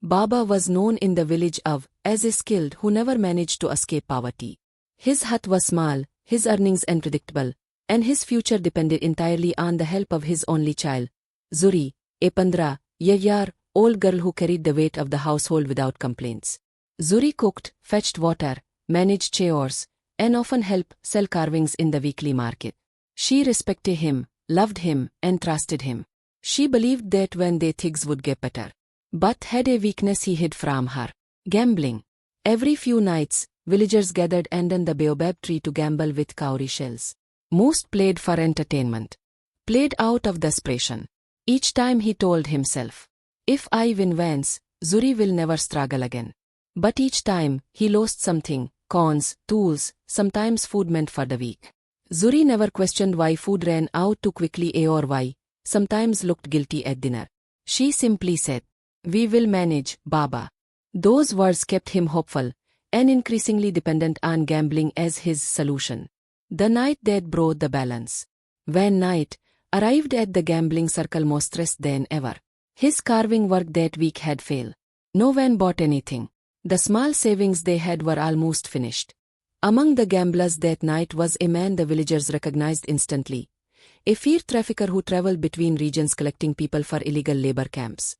Baba was known in the village as a skilled who never managed to escape poverty. His hut was small, his earnings unpredictable, and his future depended entirely on the help of his only child, Zuri, a 15-year-old girl who carried the weight of the household without complaints. Zuri cooked, fetched water, managed chores, and often helped sell carvings in the weekly market. She respected him, loved him, and trusted him. She believed that one day things would get better. But had a weakness he hid from her: gambling. Every few nights, villagers gathered under the baobab tree to gamble with cowrie shells. Most played for entertainment. Played out of desperation. Each time he told himself, if I win once, Zuri will never struggle again. But each time, he lost something: coins, tools, sometimes food meant for the week. Zuri never questioned why food ran out too quickly or why sometimes looked guilty at dinner. She simply said, "We will manage, Baba." Those words kept him hopeful and increasingly dependent on gambling as his solution. The night that broke the balance. When night arrived at the gambling circle more stressed than ever. His carving work that week had failed. No one bought anything. The small savings they had were almost finished. Among the gamblers that night was a man the villagers recognized instantly. A fur trafficker who traveled between regions collecting people for illegal labor camps.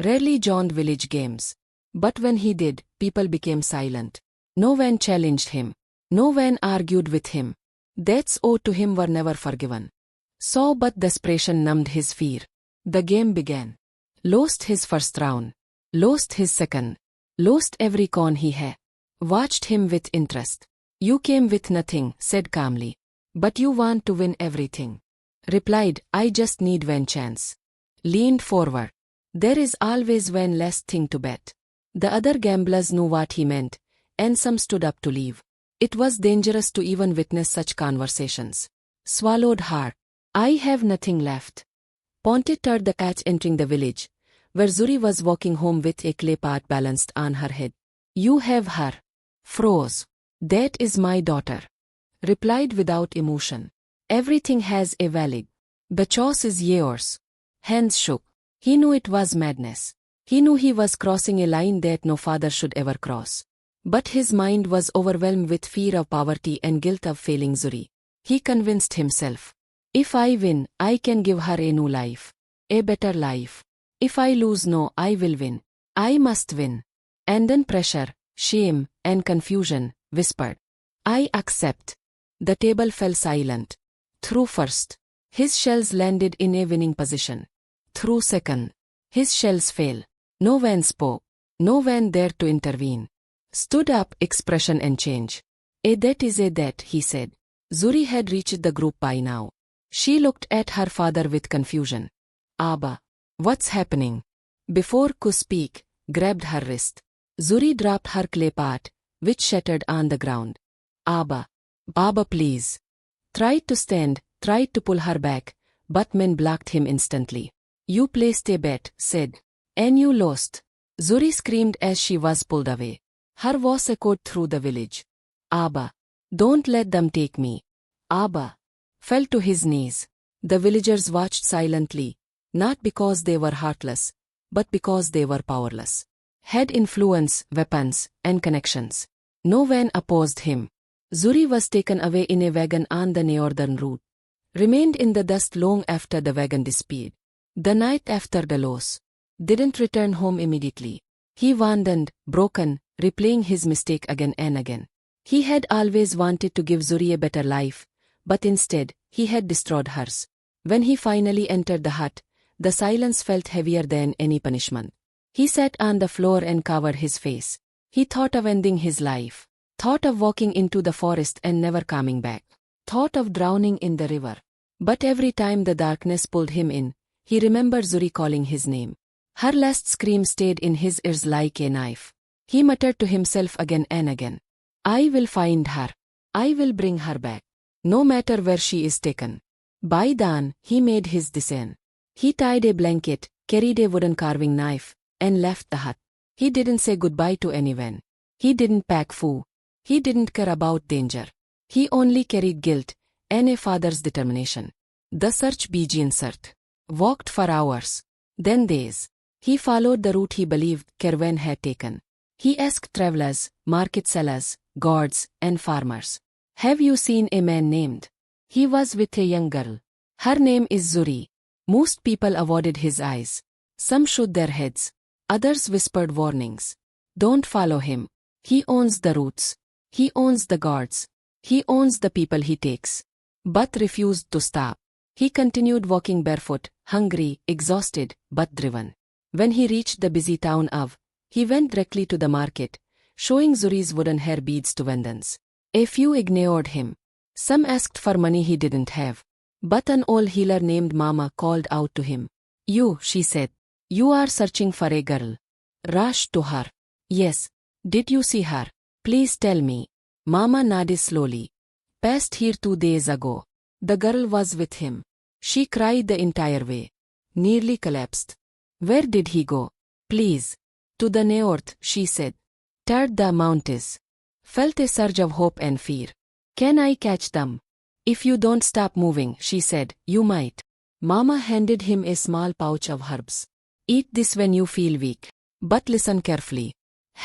Rarely joined village games. But when he did, people became silent. No one challenged him. No one argued with him. Debts owed to him were never forgiven. So but desperation numbed his fear. The game began. Lost his first round. Lost his second. Lost every coin he had. Watched him with interest. "You came with nothing," said calmly. "But you want to win everything." Replied, "I just need one chance." Leaned forward. "There is always one last thing to bet." The other gamblers knew what he meant, and some stood up to leave. It was dangerous to even witness such conversations. Swallowed hard. "I have nothing left." Pointed toward the catch entering the village, where Zuri was walking home with a clay pot balanced on her head. "You have her." Froze. "That is my daughter." Replied without emotion. "Everything has a valid. The choice is yours." Hands shook. He knew it was madness. He knew he was crossing a line that no father should ever cross. But his mind was overwhelmed with fear of poverty and guilt of failing Zuri. He convinced himself, if I win, I can give her a new life. A better life. If I lose, no, I will win. I must win. And then pressure, shame, and confusion whispered, "I accept." The table fell silent. Through first, his shells landed in a winning position. Through second, his shells fell. No one spoke. No one dared to intervene. Stood up, expression and change. "A debt is a debt," he said. Zuri had reached the group by now. She looked at her father with confusion. "Abba, what's happening?" Before could speak, grabbed her wrist. Zuri dropped her clay pot, which shattered on the ground. "Abba, Baba, please." Tried to stand, tried to pull her back, but men blocked him instantly. "You placed a bet," said. "And you lost." Zuri screamed as she was pulled away. Her voice echoed through the village. "Abba, don't let them take me." Abba fell to his knees. The villagers watched silently, not because they were heartless, but because they were powerless. Had influence, weapons, and connections. No one opposed him. Zuri was taken away in a wagon on the northern route. Remained in the dust long after the wagon disappeared. The night after the loss. Didn't return home immediately. He wandered, broken, replaying his mistake again and again. He had always wanted to give Zuri a better life, but instead, he had destroyed hers. When he finally entered the hut, the silence felt heavier than any punishment. He sat on the floor and covered his face. He thought of ending his life. Thought of walking into the forest and never coming back. Thought of drowning in the river. But every time the darkness pulled him in, he remembered Zuri calling his name. Her last scream stayed in his ears like a knife. He muttered to himself again and again, "I will find her. I will bring her back. No matter where she is taken." By dawn, he made his decision. He tied a blanket, carried a wooden carving knife, and left the hut. He didn't say goodbye to anyone. He didn't pack food. He didn't care about danger. He only carried guilt and a father's determination. The search began. Walked for hours. Then days. He followed the route he believed caravan had taken. He asked travelers, market sellers, guards, and farmers, "Have you seen a man named?" He was with a young girl. "Her name is Zuri." Most people avoided his eyes. Some shook their heads. Others whispered warnings. "Don't follow him. He owns the routes. He owns the guards. He owns the people he takes." But refused to stop. He continued walking barefoot, hungry, exhausted, but driven. When he reached the busy town of, he went directly to the market, showing Zuri's wooden hair beads to vendors. A few ignored him. Some asked for money he didn't have. But an old healer named Mama called out to him. "You," she said. "You are searching for a girl. Rush to her." "Yes. Did you see her? Please tell me." Mama nodded slowly. "Passed here 2 days ago. The girl was with him." She cried the entire way. Nearly collapsed. "Where did he go?" "Please." "To the north," she said. "Toward the mountains." Felt a surge of hope and fear. "Can I catch them?" "If you don't stop moving," she said, "you might." Mama handed him a small pouch of herbs. "Eat this when you feel weak. But listen carefully.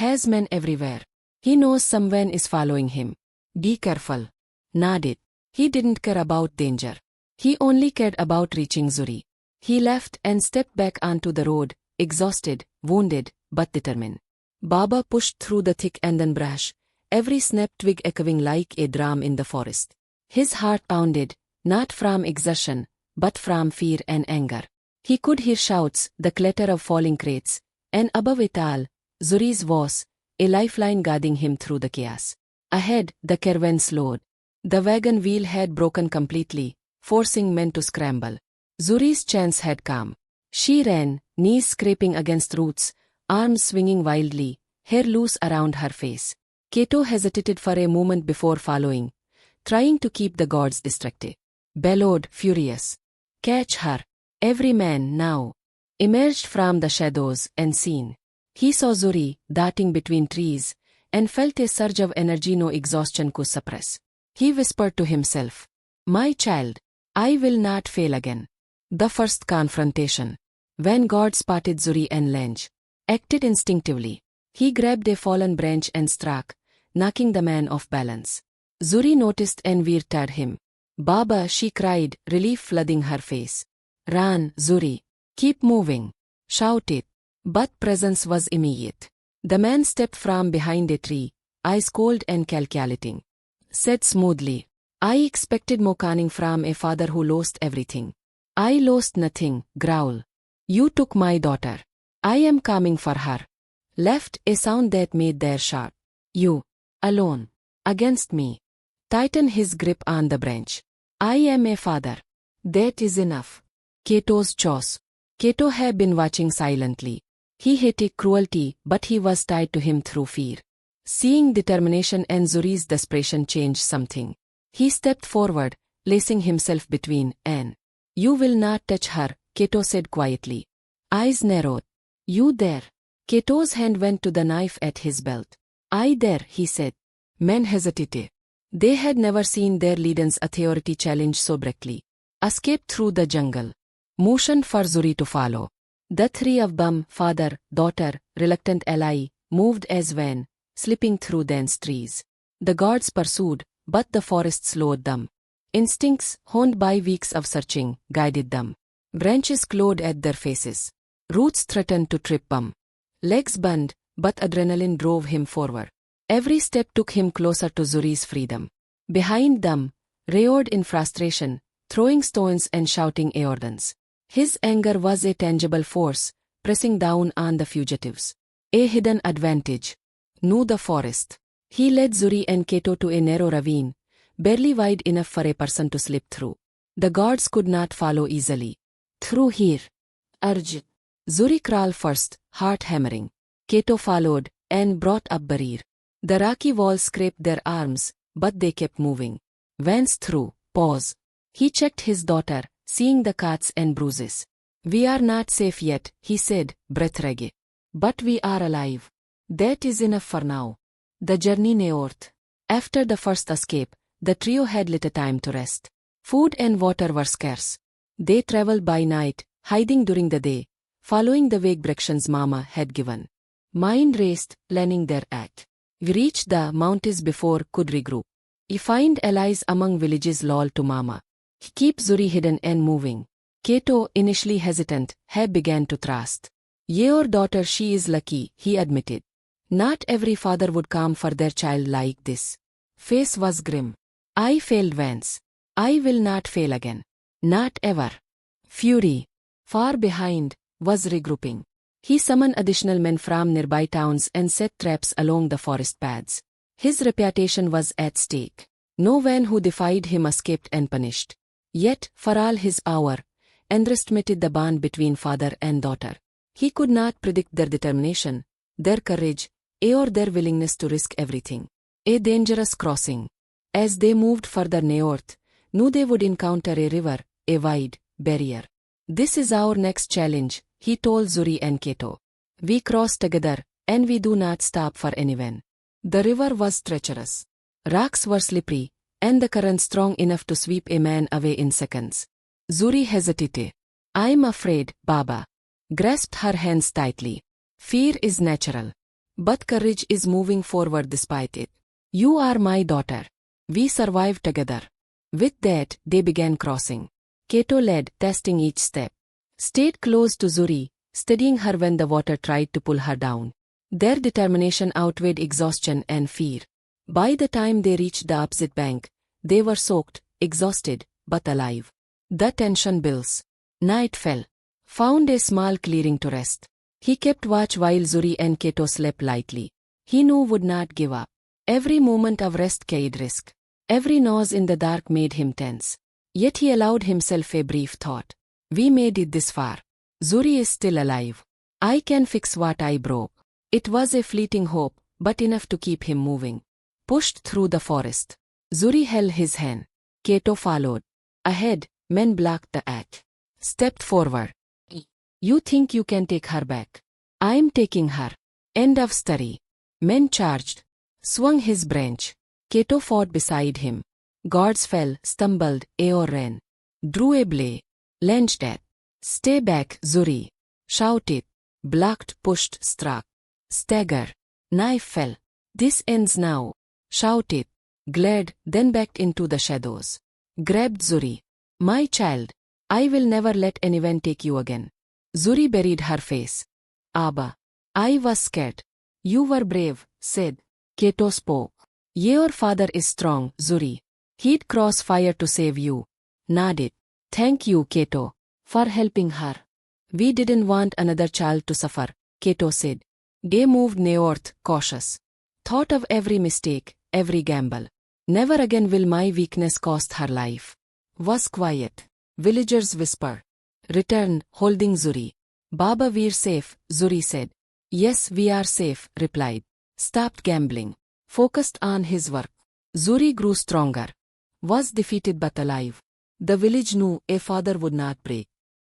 Has men everywhere. He knows someone is following him. Be careful." Nodded. He didn't care about danger. He only cared about reaching Zuri. He left and stepped back onto the road, exhausted, wounded, but determined. Baba pushed through the thick andan brush, every snap twig echoing like a drum in the forest. His heart pounded, not from exertion, but from fear and anger. He could hear shouts, the clatter of falling crates, and above it all, Zuri's voice, a lifeline guiding him through the chaos. Ahead, the caravan slowed. The wagon wheel had broken completely, forcing men to scramble. Zuri's chance had come. She ran, knees scraping against roots, arms swinging wildly, hair loose around her face. Kato hesitated for a moment before following, trying to keep the guards distracted. Bellowed, furious. "Catch her!" Every man, now, emerged from the shadows and seen. He saw Zuri, darting between trees, and felt a surge of energy no exhaustion could suppress. He whispered to himself, "My child, I will not fail again." The first confrontation. When God spotted Zuri and Lange, acted instinctively. He grabbed a fallen branch and struck, knocking the man off balance. Zuri noticed and veered toward him. "Baba," she cried, relief flooding her face. "Run, Zuri. Keep moving." Shouted. But presence was immediate. The man stepped from behind a tree, eyes cold and calculating. Said smoothly, "I expected more cunning from a father who lost everything." "I lost nothing," growl. "You took my daughter. I am coming for her." Left, a sound that made their shot. "You. Alone. Against me." Tighten his grip on the branch. "I am a father. That is enough." Kato's choice. Kato had been watching silently. He hated cruelty, but he was tied to him through fear. Seeing determination and Zuri's desperation changed something. He stepped forward, placing himself between, and, "You will not touch her," Kato said quietly. Eyes narrowed. "You there?" Kato's hand went to the knife at his belt. "I there," he said. Men hesitated. They had never seen their leader's authority challenged so brutally. Escape through the jungle. Motioned for Zuri to follow. The three of them, father, daughter, reluctant ally, moved as one, slipping through dense trees. The guards pursued, but the forest slowed them. Instincts, honed by weeks of searching, guided them. Branches clawed at their faces. Roots threatened to trip them. Legs burned, but adrenaline drove him forward. Every step took him closer to Zuri's freedom. Behind them, roared in frustration, throwing stones and shouting orders. His anger was a tangible force, pressing down on the fugitives. A hidden advantage. Knew the forest. He led Zuri and Kato to a narrow ravine, barely wide enough for a person to slip through. The guards could not follow easily. "Through here." Urged. Zuri crawled first, heart hammering. Kato followed, and brought up barrier. The rocky wall scraped their arms, but they kept moving. Once through, pause. He checked his daughter, seeing the cuts and bruises. "We are not safe yet," he said, breath ragged. "But we are alive. That is enough for now." The journey north. After the first escape, the trio had little time to rest. Food and water were scarce. They traveled by night, hiding during the day, following the vague directions Mama had given. Mind raced, planning their act. We reached the mountains before could regroup. He find allies among villages lol to Mama. He keep Zuri hidden and moving. Kato, initially hesitant, had began to thrust. Your daughter she is lucky, he admitted. Not every father would come for their child like this. Face was grim. I failed once. I will not fail again. Not ever. Fury, far behind, was regrouping. He summoned additional men from nearby towns and set traps along the forest paths. His reputation was at stake. No one who defied him escaped unpunished. Yet, for all his hour, underestimated the bond between father and daughter. He could not predict their determination, their courage, or their willingness to risk everything. A dangerous crossing. As they moved further north, knew they would encounter a river, a wide barrier. This is our next challenge, he told Zuri and Kato. We cross together, and we do not stop for anyone. The river was treacherous. Rocks were slippery, and the current strong enough to sweep a man away in seconds. Zuri hesitated. I'm afraid, Baba. Grasped her hands tightly. Fear is natural. But courage is moving forward despite it. You are my daughter. We survived together. With that, they began crossing. Kato led, testing each step. Stayed close to Zuri, steadying her when the water tried to pull her down. Their determination outweighed exhaustion and fear. By the time they reached the opposite bank, they were soaked, exhausted, but alive. The tension builds. Night fell. Found a small clearing to rest. He kept watch while Zuri and Kato slept lightly. He knew would not give up. Every moment of rest carried risk. Every noise in the dark made him tense. Yet he allowed himself a brief thought. We made it this far. Zuri is still alive. I can fix what I broke. It was a fleeting hope, but enough to keep him moving. Pushed through the forest. Zuri held his hand. Kato followed. Ahead, men blocked the act. Stepped forward. You think you can take her back? I'm taking her. End of story. Men charged. Swung his branch. Kato fought beside him. Guards fell, stumbled, or ran. Drew a blade. Lunged at. Stay back, Zuri. Shouted. Blocked, pushed, struck. Stagger. Knife fell. This ends now. Shouted. Glared, then backed into the shadows. Grabbed Zuri. My child. I will never let anyone take you again. Zuri buried her face. Abba. I was scared. You were brave, said. Kato spoke. Your father is strong, Zuri. He'd cross fire to save you. Nodded. Thank you, Kato, for helping her. We didn't want another child to suffer, Kato said. They moved north, cautious. Thought of every mistake, every gamble. Never again will my weakness cost her life. Was quiet. Villagers whisper. Returned, holding Zuri. Baba, we're safe, Zuri said. Yes, we are safe, replied. Stopped gambling. Focused on his work. Zuri grew stronger. Was defeated but alive. The village knew a father would not break.